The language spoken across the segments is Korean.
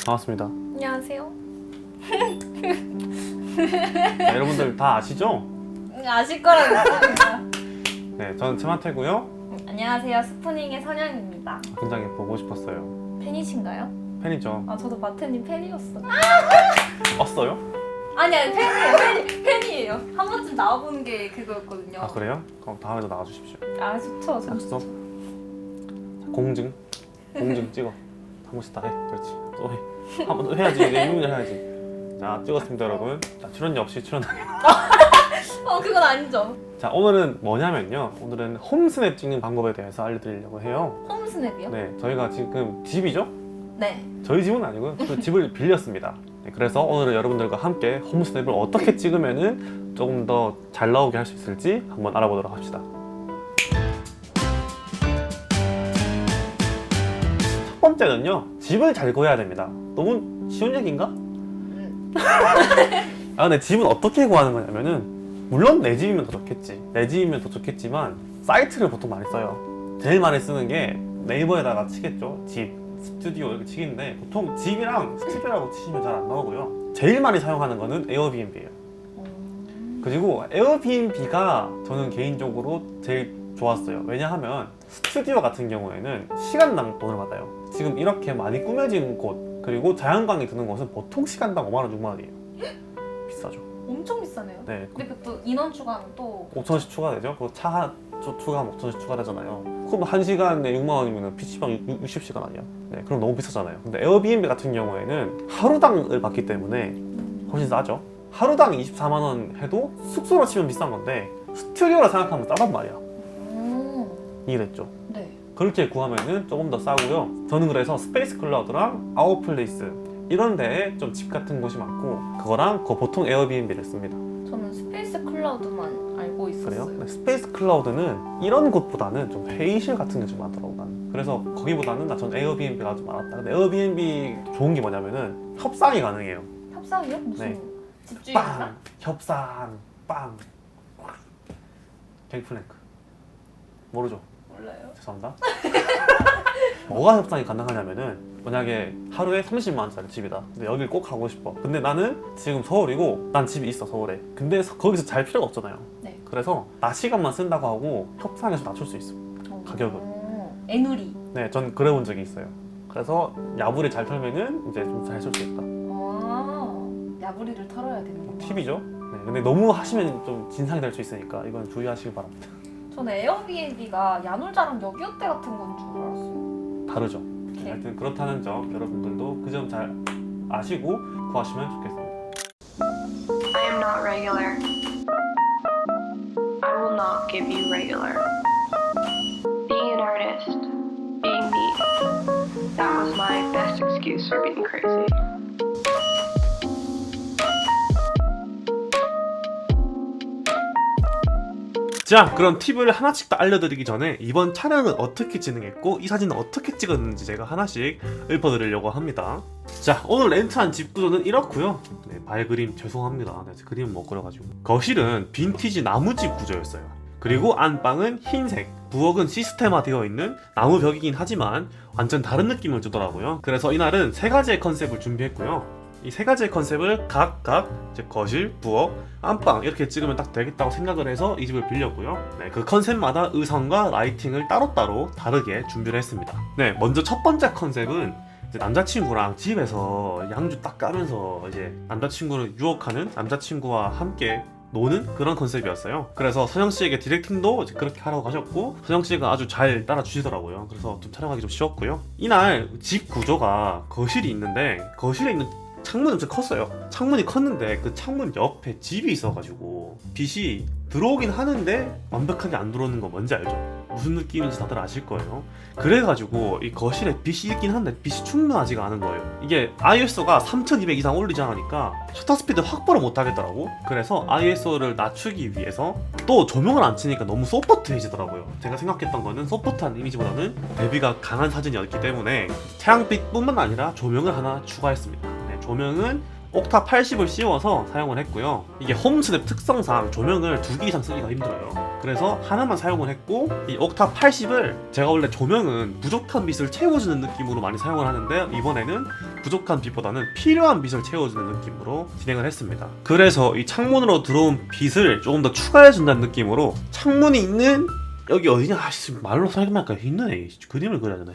반갑습니다. 안녕하세요. 여러분들 다 아시죠? 아실 거라고 했습니다. 네, 저는 최만태고요. 안녕하세요. 스푸닝의 선영입니다. 굉장히 보고 싶었어요. 팬이신가요? 팬이죠. 아 저도 마태님 팬이었어. 왔어요? 아니 팬이에요. 팬이에요. 한 번쯤 나와보는 게 그거였거든요. 아 그래요? 그럼 다음에도 나와주십시오. 아 좋죠. 약속. 공증 찍어. 한 번씩 다 해. 그렇지. 또 해. 한 번 해야지. 내 임무를 해야지. 자, 찍었습니다, 여러분. 자, 출연료 없이 출연하게. 그건 아니죠. 자, 오늘은 뭐냐면요. 오늘은 홈스냅 찍는 방법에 대해서 알려드리려고 해요. 홈스냅이요? 네, 저희가 지금 집이죠? 네. 저희 집은 아니고요. 그 집을 빌렸습니다. 네, 그래서 오늘은 여러분들과 함께 홈스냅을 어떻게 찍으면은 조금 더 잘 나오게 할 수 있을지 한번 알아보도록 합시다. 첫 번째는요, 집을 잘 구해야 됩니다. 너무 쉬운 얘기인가? 근데 집은 어떻게 구하는 거냐면은, 물론 내 집이면 더 좋겠지. 내 집이면 더 좋겠지만 사이트를 보통 많이 써요. 제일 많이 쓰는 게 네이버에다가 치겠죠. 집, 스튜디오 이렇게 치겠는데 보통 집이랑 스튜디오라고 치시면 잘 안 나오고요. 제일 많이 사용하는 거는 에어비앤비예요. 그리고 에어비앤비가 저는 개인적으로 제일 좋았어요. 왜냐하면 스튜디오 같은 경우에는 시간당 돈을 받아요. 지금 이렇게 많이 꾸며진 곳, 그리고 자연광이 드는 곳은 보통 시간당 5만원, 6만원이에요. 비싸죠. 엄청 비싸네요. 네. 근데 또 인원 추가는 또 5천원씩 추가되죠. 그리고 차 추가하면 5천원씩 추가되잖아요. 그럼 1시간에 6만원이면 PC방 60시간 아니야? 네, 그럼 너무 비싸잖아요. 근데 에어비앤비 같은 경우에는 하루당을 받기 때문에 훨씬 싸죠. 하루당 24만원 해도 숙소로 치면 비싼 건데 스튜디오라 생각하면 싸단 말이야. 이해됐죠? 네. 그렇게 구하면은 조금 더 싸고요. 저는 그래서 스페이스 클라우드랑 아웃플레이스 이런 데에 좀 집 같은 곳이 많고, 그거랑 보통 에어비앤비를 씁니다. 저는 스페이스 클라우드만 알고 있었어요. 그래요? 네, 스페이스 클라우드는 이런 곳보다는 좀 회의실 같은 게 좀 많더라고 나는. 그래서 거기보다는 전 에어비앤비가 좀 많았다. 근데 에어비앤비 좋은 게 뭐냐면은 협상이 가능해요. 협상이요? 무슨 네. 집주인이랑? 빵! 협상! 빵! 갱플랭크 모르죠? 몰라요. 죄송합니다. 뭐가 협상이 가능하냐면은, 만약에 하루에 30만원짜리 집이다. 근데 여길 꼭 가고 싶어. 근데 나는 지금 서울이고 난 집이 있어 서울에. 근데 거기서 잘 필요가 없잖아요. 네. 그래서 낮 시간만 쓴다고 하고 협상해서 낮출 수 있어. 가격을. 애누리. 네, 전 그래 본 적이 있어요. 그래서 야부리 잘 털면은 이제 좀 잘 쓸 수 있다. 야부리를 털어야 되는구나. 팁이죠. 네, 근데 너무 하시면 좀 진상이 될 수 있으니까 이건 주의하시기 바랍니다. 저는 에어비앤비가 야놀자랑 여기어때 같은 건 줄 알았어요. 다르죠. 네, 하여튼 그렇다는 점 여러분들도 그 점 잘 아시고 구하시면 좋겠습니다. I am not regular. I will not give you regular. Being an artist, being me, that was my best excuse for being crazy. 자, 그럼 팁을 하나씩 다 알려드리기 전에 이번 촬영은 어떻게 진행했고 이 사진은 어떻게 찍었는지 제가 하나씩 읊어드리려고 합니다. 자, 오늘 렌트한 집 구조는 이렇고요. 네, 발 그림 죄송합니다. 네, 그림 못 그려가지고. 거실은 빈티지 나무집 구조였어요. 그리고 안방은 흰색, 부엌은 시스템화 되어 있는 나무 벽이긴 하지만 완전 다른 느낌을 주더라고요. 그래서 이날은 세 가지의 컨셉을 준비했고요. 이 세 가지의 컨셉을 각각 이제 거실, 부엌, 안방 이렇게 찍으면 딱 되겠다고 생각을 해서 이 집을 빌렸고요. 네, 그 컨셉마다 의상과 라이팅을 따로따로 다르게 준비를 했습니다. 네, 먼저 첫 번째 컨셉은 이제 남자친구랑 집에서 양주 딱 까면서 이제 남자친구를 유혹하는, 남자친구와 함께 노는 그런 컨셉이었어요. 그래서 선영씨에게 디렉팅도 이제 그렇게 하라고 하셨고, 선영씨가 아주 잘 따라주시더라고요. 그래서 좀 촬영하기 좀 쉬웠고요. 이날 집 구조가 거실이 있는데, 거실에 있는 창문이 엄청 컸어요. 창문이 컸는데 그 창문 옆에 집이 있어가지고 빛이 들어오긴 하는데 완벽하게 안 들어오는 거 뭔지 알죠? 무슨 느낌인지 다들 아실 거예요. 그래가지고 이 거실에 빛이 있긴 한데 빛이 충분하지가 않은 거예요. 이게 ISO가 3200 이상 올리지 않으니까 셔터 스피드 확보를 못 하겠더라고. 그래서 ISO를 낮추기 위해서 또 조명을 안 치니까 너무 소프트해지더라고요. 제가 생각했던 거는 소프트한 이미지보다는 대비가 강한 사진이었기 때문에 태양빛뿐만 아니라 조명을 하나 추가했습니다. 네, 조명은 옥타 80을 씌워서 사용을 했고요. 이게 홈스냅 특성상 조명을 2개 이상 쓰기가 힘들어요. 그래서 하나만 사용을 했고, 이 옥타 80을 제가 원래 조명은 부족한 빛을 채워주는 느낌으로 많이 사용을 하는데, 이번에는 부족한 빛보다는 필요한 빛을 채워주는 느낌으로 진행을 했습니다. 그래서 이 창문으로 들어온 빛을 조금 더 추가해준다는 느낌으로, 창문이 있는 여기 어디냐? 말로 설명할까 힘드네. 그림을 그려야 되나?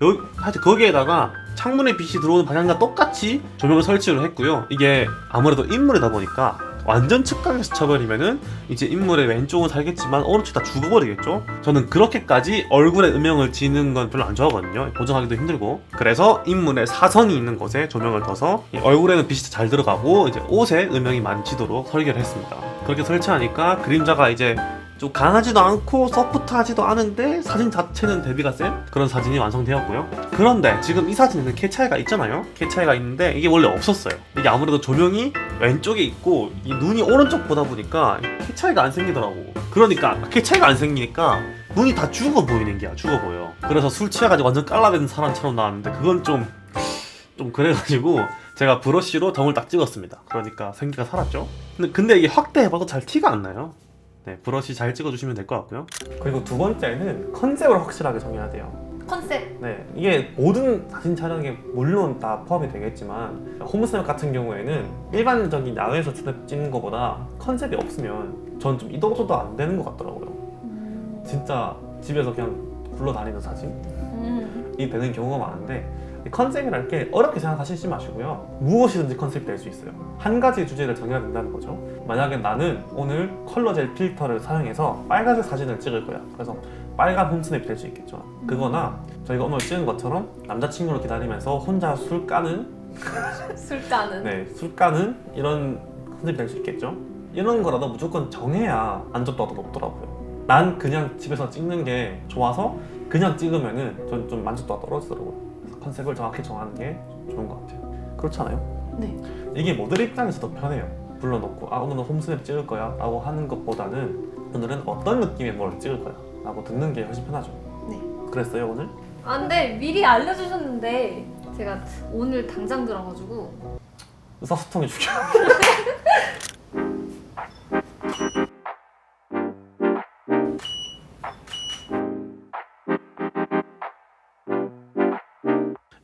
여기 하여튼 거기에다가 창문에 빛이 들어오는 방향과 똑같이 조명을 설치를 했고요. 이게 아무래도 인물이다 보니까 완전 측강에서 쳐버리면은 이제 인물의 왼쪽은 살겠지만 오른쪽 다 죽어버리겠죠. 저는 그렇게까지 얼굴에 음영을 지는 건 별로 안 좋아하거든요. 보정하기도 힘들고. 그래서 인물의 사선이 있는 곳에 조명을 둬서 얼굴에는 빛이 잘 들어가고 이제 옷에 음영이 많이 지도록 설계를 했습니다. 그렇게 설치하니까 그림자가 이제 좀 강하지도 않고 소프트하지도 않은데 사진 자체는 대비가 센 그런 사진이 완성되었고요. 그런데 지금 이 사진에는 캐 차이가 있잖아요. 캐 차이가 있는데 이게 원래 없었어요. 이게 아무래도 조명이 왼쪽에 있고 이 눈이 오른쪽 보다 보니까 캐 차이가 안 생기더라고. 그러니까 캐 차이가 안 생기니까 눈이 다 죽어 보이는 게야. 죽어 보여. 그래서 술 취해가지고 완전 깔라댄 사람처럼 나왔는데 그건 좀 그래가지고 제가 브러쉬로 점을 딱 찍었습니다. 그러니까 생기가 살았죠. 근데 이게 확대해봐도 잘 티가 안 나요. 네, 브러쉬 잘 찍어주시면 될 것 같고요. 그리고 두 번째는 컨셉을 확실하게 정해야 돼요. 컨셉. 네, 이게 모든 사진 촬영에 물론 다 포함이 되겠지만 홈스냅 같은 경우에는 일반적인 야외에서 찍는 것보다 컨셉이 없으면 전 좀 이도저도 안 되는 것 같더라고요. 진짜 집에서 그냥 굴러다니는 사진이 되는 경우가 많은데, 컨셉이랄 게 어렵게 생각하시지 마시고요. 무엇이든지 컨셉이 될 수 있어요. 한 가지 주제를 정해야 된다는 거죠. 만약에 나는 오늘 컬러 젤 필터를 사용해서 빨간색 사진을 찍을 거야. 그래서 빨간 홈스냅이 될 수 있겠죠. 그거나 저희가 오늘 찍은 것처럼 남자친구를 기다리면서 혼자 술 까는 술 까는. 네, 술 까는 이런 컨셉이 될 수 있겠죠. 이런 거라도 무조건 정해야 안전도가 더 높더라고요. 난 그냥 집에서 찍는 게 좋아서 그냥 찍으면은 전 좀 만족도가 떨어지더라고요. 컨셉을 정확히 정하는 게 좋은 것 같아요. 그렇지 않아요? 네. 이게 모델 입장에서도 편해요. 불러놓고 오늘은 홈스냅 찍을 거야 라고 하는 것보다는 오늘은 어떤 느낌의 뭘 찍을 거야 라고 듣는 게 훨씬 편하죠. 네. 그랬어요 오늘? 아 근데 미리 알려주셨는데 제가 오늘 당장 들어가지고 의사소통해 줄게요.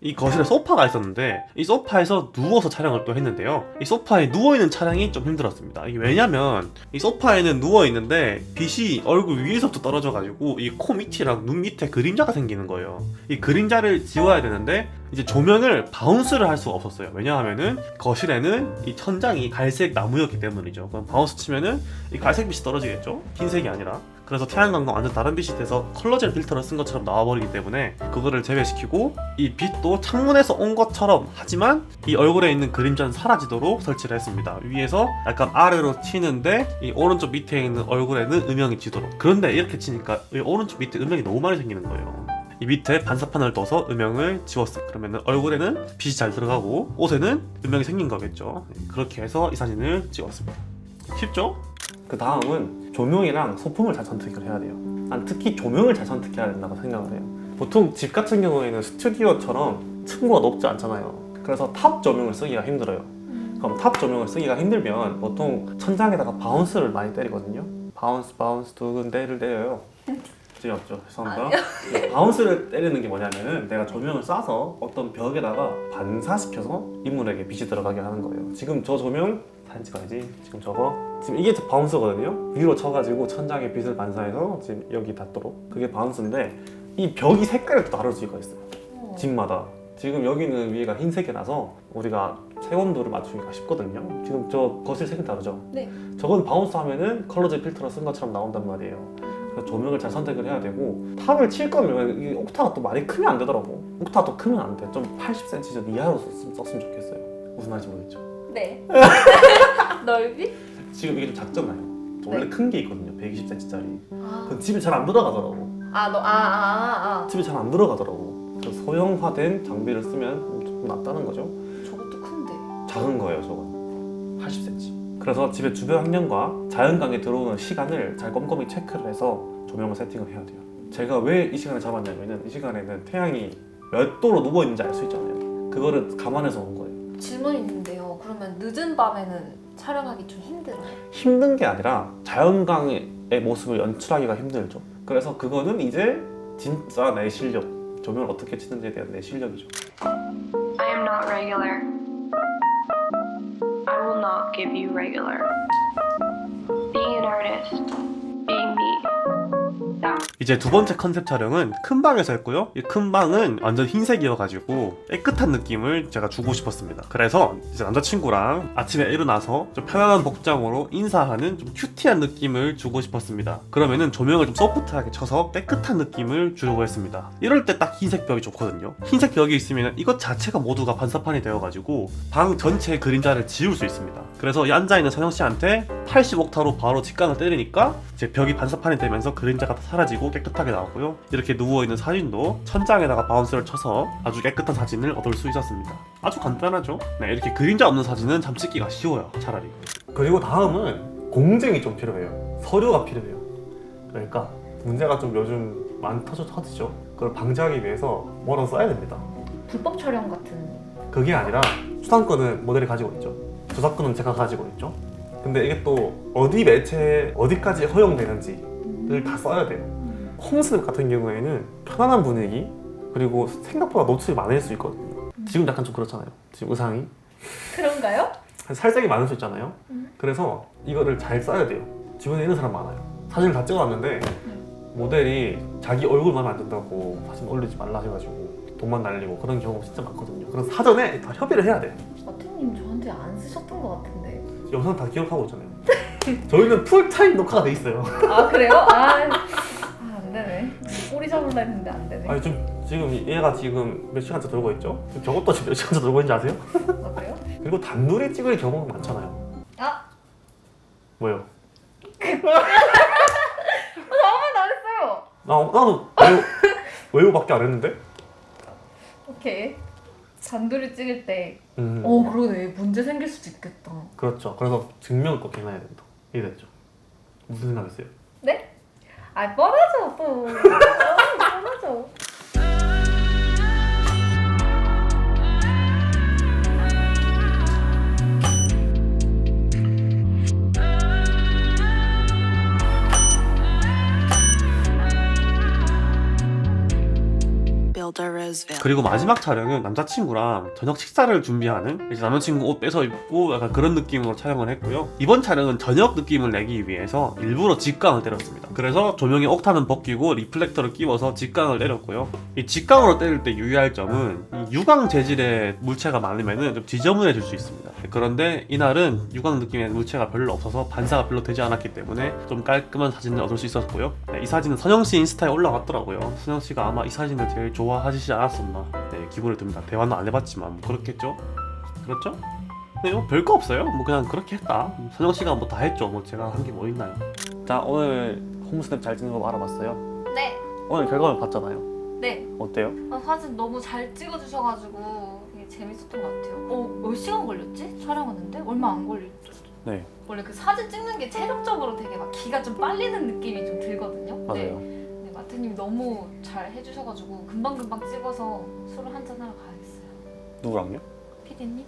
이 거실에 소파가 있었는데 이 소파에서 누워서 촬영을 또 했는데요. 이 소파에 누워있는 촬영이 좀 힘들었습니다. 이게 왜냐면 이 소파에는 누워있는데 빛이 얼굴 위에서부터 떨어져가지고 이 코 밑이랑 눈 밑에 그림자가 생기는 거예요. 이 그림자를 지워야 되는데 이제 조명을 바운스를 할 수가 없었어요. 왜냐하면은 거실에는 이 천장이 갈색 나무였기 때문이죠. 그럼 바운스 치면은 이 갈색 빛이 떨어지겠죠? 흰색이 아니라. 그래서 태양광과 완전 다른 빛이 돼서 컬러젤 필터를 쓴 것처럼 나와버리기 때문에 그거를 제외시키고 이 빛도 창문에서 온 것처럼 하지만 이 얼굴에 있는 그림자는 사라지도록 설치를 했습니다. 위에서 약간 아래로 치는데 이 오른쪽 밑에 있는 얼굴에는 음영이 지도록. 그런데 이렇게 치니까 이 오른쪽 밑에 음영이 너무 많이 생기는 거예요. 이 밑에 반사판을 둬서 음영을 지웠어요. 그러면 얼굴에는 빛이 잘 들어가고 옷에는 음영이 생긴 거겠죠. 그렇게 해서 이 사진을 찍었습니다. 쉽죠? 그 다음은 조명이랑 소품을 잘 선택을 해야 돼요. 난 특히 조명을 잘 선택해야 된다고 생각을 해요. 보통 집 같은 경우에는 스튜디오처럼 층고가 높지 않잖아요. 그래서 탑 조명을 쓰기가 힘들어요. 그럼 탑 조명을 쓰기가 힘들면 보통 천장에다가 바운스를 많이 때리거든요. 바운스 두근대를 때려요. 재미없죠? 죄송합니다. 바운스를 때리는 게 뭐냐면은 내가 조명을 쏴서 어떤 벽에다가 반사시켜서 인물에게 빛이 들어가게 하는 거예요. 지금 저 조명 사진 찍어야지. 지금 이게 바운스거든요. 위로 쳐가지고 천장에 빛을 반사해서 지금 여기 닿도록. 그게 바운스인데 이 벽이 색깔이 또 다를 수가 있어요. 집마다. 지금 여기는 위에가 흰색이라서 우리가 색온도를 맞추기가 쉽거든요. 지금 저 거실 색이 다르죠? 네. 저건 바운스 하면은 컬러젤 필터를 쓴 것처럼 나온단 말이에요. 그래서 조명을 잘 선택을 해야 되고, 탑을 칠 거면 이 옥타가 또 많이 크면 안 되더라고. 옥타가 또 크면 안 돼. 좀 80cm 좀 이하로 썼으면 좋겠어요. 무슨 말인지 모르겠죠? 네. 넓이? 지금 이게 좀 작잖아요. 원래 네. 큰 게 있거든요. 120cm짜리. 아. 그건 집에 잘 안 들어가더라고. 집에 잘 안 들어가더라고. 그래서 소형화된 장비를 쓰면 조금 낫다는 거죠. 저것도 큰데. 작은 거예요, 저건. 80cm. 그래서 집의 주변 환경과 자연광이 들어오는 시간을 잘 꼼꼼히 체크를 해서 조명을 세팅을 해야 돼요. 제가 왜 이 시간을 잡았냐면은 이 시간에는 태양이 몇 도로 누워있는지 알 수 있잖아요. 그거를 감안해서 온 거예요. 질문이 있는데요. 그러면 늦은 밤에는 촬영하기 좀 힘들어요? 힘든 게 아니라 자연광의 모습을 연출하기가 힘들죠. 그래서 그거는 이제 진짜 내 실력, 조명을 어떻게 치는지에 대한 내 실력이죠. I am not regular. I will not give you regular. Being an artist, being me. That 이제 두 번째 컨셉 촬영은 큰 방에서 했고요. 이 큰 방은 완전 흰색이어가지고 깨끗한 느낌을 제가 주고 싶었습니다. 그래서 이제 남자친구랑 아침에 일어나서 좀 편안한 복장으로 인사하는 좀 큐티한 느낌을 주고 싶었습니다. 그러면은 조명을 좀 소프트하게 쳐서 깨끗한 느낌을 주려고 했습니다. 이럴 때 딱 흰색 벽이 좋거든요. 흰색 벽이 있으면 이것 자체가 모두가 반사판이 되어가지고 방 전체의 그림자를 지울 수 있습니다. 그래서 이 앉아있는 선영씨한테 80옥타로 바로 직광을 때리니까 이제 벽이 반사판이 되면서 그림자가 다 사라지고 깨끗하게 나오고요. 이렇게 누워있는 사진도 천장에다가 바운스를 쳐서 아주 깨끗한 사진을 얻을 수 있었습니다. 아주 간단하죠? 네, 이렇게 그림자 없는 사진은 참 찍기가 쉬워요, 차라리. 그리고 다음은 공증이 좀 필요해요. 서류가 필요해요. 그러니까 문제가 좀 요즘 많이 터지죠? 그걸 방지하기 위해서 뭐라도 써야 됩니다. 불법 촬영 같은. 그게 아니라 수상권은 모델이 가지고 있죠. 저작권은 제가 가지고 있죠. 근데 이게 또 어디 매체에 어디까지 허용되는지를 다 써야 돼요. 홈스냅 같은 경우에는 편안한 분위기 그리고 생각보다 노출이 많을 수 있거든요. 지금 약간 좀 그렇잖아요. 지금 의상이 그런가요? 살짝이 많을 수 있잖아요. 그래서 이거를 잘 써야 돼요. 주변에 있는 사람 많아요. 사진을 다 찍어놨는데 모델이 자기 얼굴 마음에 안 든다고 사진 올리지 말라 해가지고 돈만 날리고 그런 경우가 진짜 많거든요. 그래서 사전에 다 협의를 해야 돼요. 마태님 저한테 안 쓰셨던 것 같은데. 영상 다 기억하고 있잖아요. 저희는 풀타임 녹화가 돼 있어요. 아 그래요? 안 되네. 꼬리 잡으려 했는데 안 되네. 아니 지금 얘가 지금 몇 시간째 돌고 있죠? 저것도 지금 몇 시간째 돌고 있는지 아세요? 아 그래요? 그리고 단둘이 찍을 경우가 많잖아요. 아 뭐요? 아무 말 안 했어요. 나는 외우밖에 안 했는데? 오케이. 단둘이 찍을 때. 음, 그러네. 문제 생길 수도 있겠다. 그렇죠. 그래서 증명 꼭 해놔야 된다. 이해됐죠? 무슨 생각했어요? 네? 뻔하죠 또. 뻔하죠. 그리고 마지막 촬영은 남자친구랑 저녁 식사를 준비하는 이제 남자친구 옷 뺏어 입고 약간 그런 느낌으로 촬영을 했고요. 이번 촬영은 저녁 느낌을 내기 위해서 일부러 직광을 때렸습니다. 그래서 조명에 옥탄은 벗기고 리플렉터를 끼워서 직광을 때렸고요. 이 직광으로 때릴 때 유의할 점은 이 유광 재질의 물체가 많으면 좀 지저분해질 수 있습니다. 그런데 이날은 유광 느낌의 물체가 별로 없어서 반사가 별로 되지 않았기 때문에 좀 깔끔한 사진을 얻을 수 있었고요. 네, 이 사진은 선영씨 인스타에 올라갔더라고요. 선영씨가 아마 이 사진을 제일 좋아하시지 않았었나, 네, 기분이 듭니다. 대화는 안 해봤지만 뭐 그렇겠죠? 그렇죠? 네, 뭐 별거 없어요. 뭐 그냥 그렇게 했다. 선영씨가 뭐 다 했죠. 뭐 제가 한 게 뭐 있나요? 자, 오늘 홈스냅 잘 찍는 거 알아봤어요. 네. 오늘 결과를 봤잖아요. 네. 어때요? 사진 너무 잘 찍어주셔가지고 되게 재밌었던 것 같아요. 몇 시간 걸렸지? 촬영하는데? 얼마 안 걸렸죠? 네, 원래 그 사진 찍는 게 체력적으로 되게 막 기가 좀 빨리는 느낌이 좀 들거든요. 맞아요. 네, 마태님이 너무 잘 해주셔가지고 금방금방 찍어서 술을 한잔 하러 가야겠어요. 누구랑요? 피디님?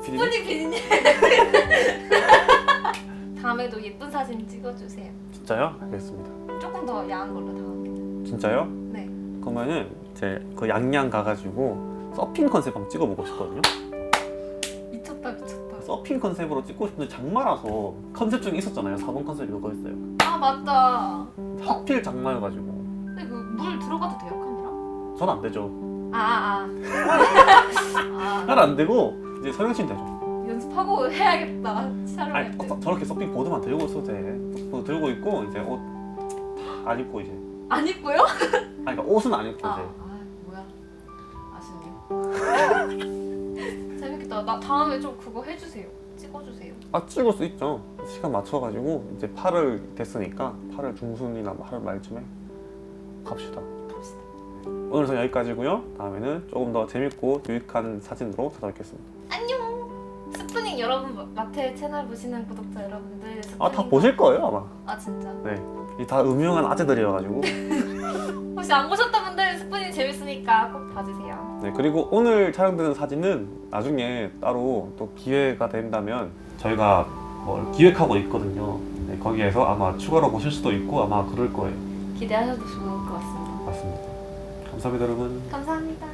피디님? 뿌니 피디님! 다음에도 예쁜 사진 찍어주세요. 진짜요? 알겠습니다. 조금 더 야한 걸로 다음에. 진짜요? 네. 그러면은 이제 그 양양 가가지고 서핑 컨셉 한번 찍어보고 싶거든요. 미쳤다. 서핑 컨셉으로 찍고 싶은데 장마라서 컨셉 중에 있었잖아요. 4번 컨셉이 그거였어요. 아 맞다. 하필 장마여가지고 근데 그 물 들어가도 돼요 카메라? 전 안 되죠. 잘 안 되고 이제 서영씨는 되죠. 연습하고 해야겠다. 아니, 촬영할 때. 저렇게 서핑 보드만 들고 있어도 돼. 보드 들고 있고 이제 옷 다 안 입고 이제. 안 입고요? 아니 그러니까 옷은 안 입고 이제. 뭐야. 아쉽네요. 재밌겠다. 나 다음에 좀 그거 해주세요. 찍어주세요. 찍을 수 있죠. 시간 맞춰가지고 이제 8월 됐으니까 8월 중순이나 8월 말쯤에 갑시다. 오늘은 여기까지고요. 다음에는 조금 더 재밌고 유익한 사진으로 찾아뵙겠습니다. 안녕. 스프닝 여러분 마태 채널 보시는 구독자 여러분들. 다 보실 거예요 아마. 진짜. 네. 이 다 음흉한 아재들이어가지고. 혹시 안 보셨던 분들 스푼이 재밌으니까 꼭 봐주세요. 네, 그리고 오늘 촬영되는 사진은 나중에 따로 또 기회가 된다면 저희가 뭘 기획하고 있거든요. 네, 거기에서 아마 추가로 보실 수도 있고 아마 그럴 거예요. 기대하셔도 좋을 것 같습니다. 맞습니다. 감사합니다, 여러분. 감사합니다.